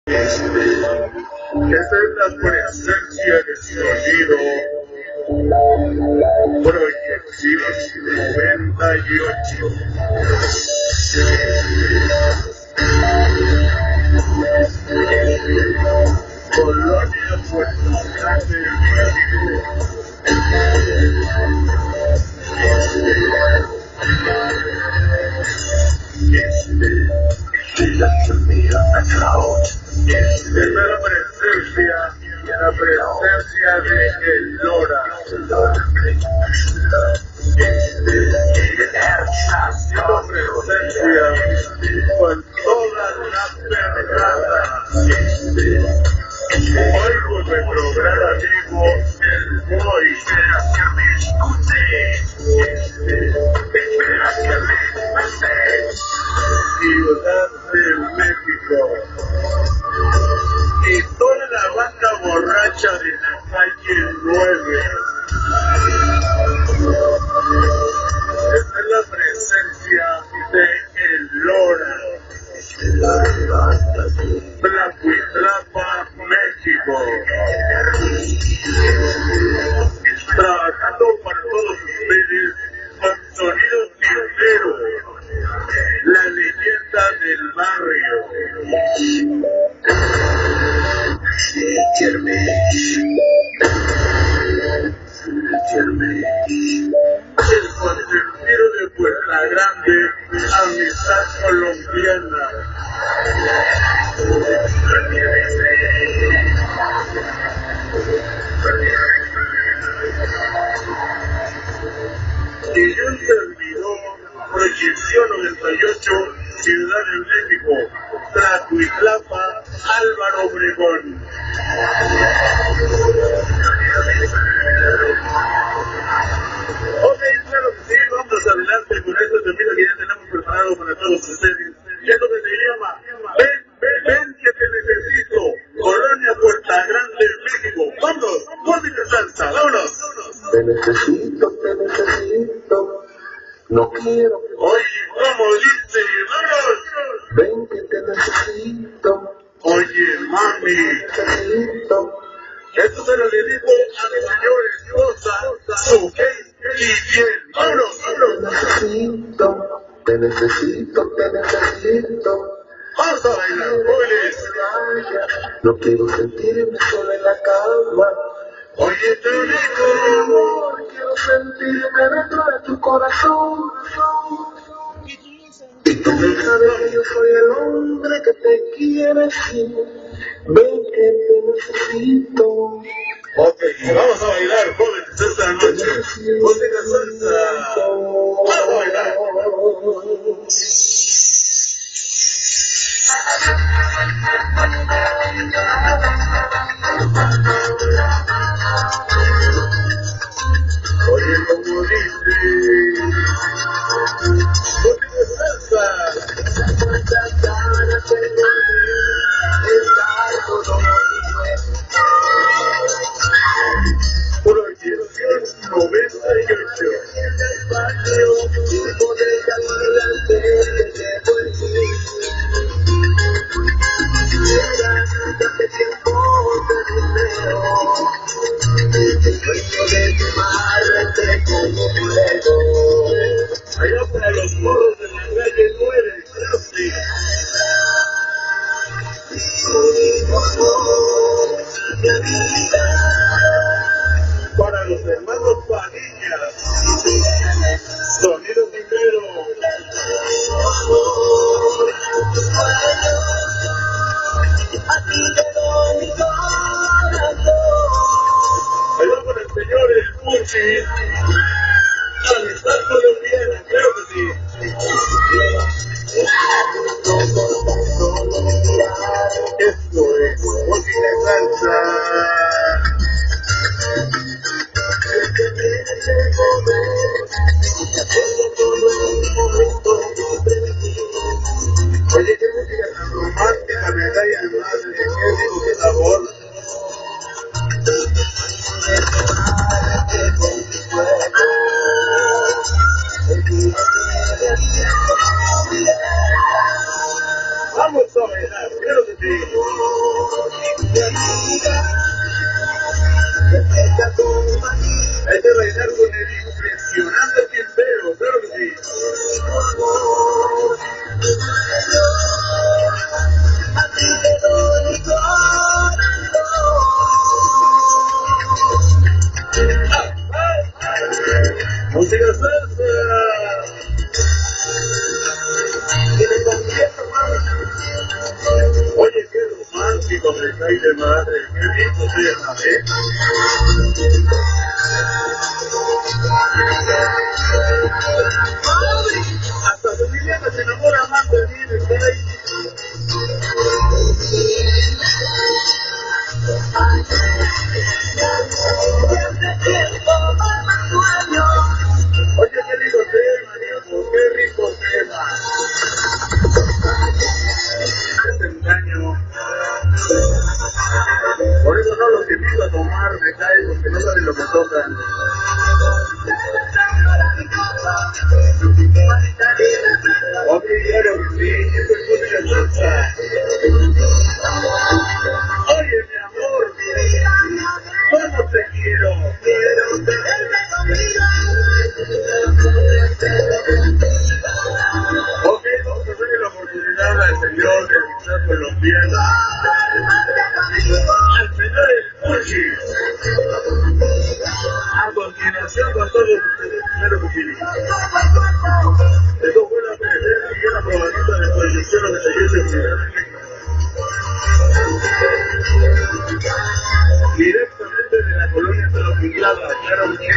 Esa es la presencia del sonido Proyeccion 98. Colonia Puerto Grande, México. Es la presencia de el Lora. La presencia con toda la pedrada. Hoy con nuestro gran amigo el Boy. Ciudad de México. Y toda la banda borracha de la calle 9. Esta es la presencia de el Lora. Tlaquilapa, México. Trabajando para todos ustedes con Sonido Proyecion, la leyenda del barrio. El consentido de Puerta Grande, amistad colombiana. Y un servidor, Proyeccion 98, Ciudad de México, Tlaquilapa, Álvaro Obregón. Ok, claro que sí, vamos adelante con este tema que ya tenemos preparado para todos ustedes. Esto que se llama Ven que te necesito, Colonia Puerta Grande, México. Vámonos, música salsa, vámonos. Te necesito, no quiero. Oye, ¿cómo dice? ¡Vámonos! Ven que te necesito. Oye, mami. Necesito. Esto se lo dedico a mi señor esposa, su face y bien. ¡Vámonos, vámonos! Te necesito. Vamos a bailar, jóvenes. No quiero sentirme solo en la cama. Oye, te digo, Amor, quiero sentirme dentro de tu corazón. Y tú sabes que yo soy el hombre que te quiere, sí. Ven que te necesito. ok, vamos a bailar, jóvenes, esta noche. Música salsa. Vamos a bailar. Oye, como dice, música salsa. Proyeccion 98. Allá para los morros de la calle 9, sí. Para los hermanos Padilla, Sonido primero. Allá para el señor El Puchi, amistad colombiana, creo que sí. Esto es música salsa. Oye, qué música tan romántica, me da ya madre, qué rico sabor. Vamos a bailar, creo que sí. Hay que bailar con el impresionante timbero, claro que sí. Música salsa. Oye, qué romántico me cae de madre. Qué lindo tema, ¿eh? Hasta su Liliana se enamora más de mí, me cae. Oye, qué lindo tema, viejo, qué rico tema. Te engaño. Por eso no los invito a tomar, me cae, porque no saben lo que tocan. Ok, claro que sí, esto es música salsa. Oye, mi amor, ¿cómo te quiero? Quiero tenerme conmigo. Ok, vamos a darle la oportunidad al señor de la colombiana. Al señor Escuchi. A continuación con todos ustedes, claro que sí. Eso fue la presencia y una probadita de proyección de taller de Ciudad de México. Directamente de la colonia Salopiclada, claro que sí.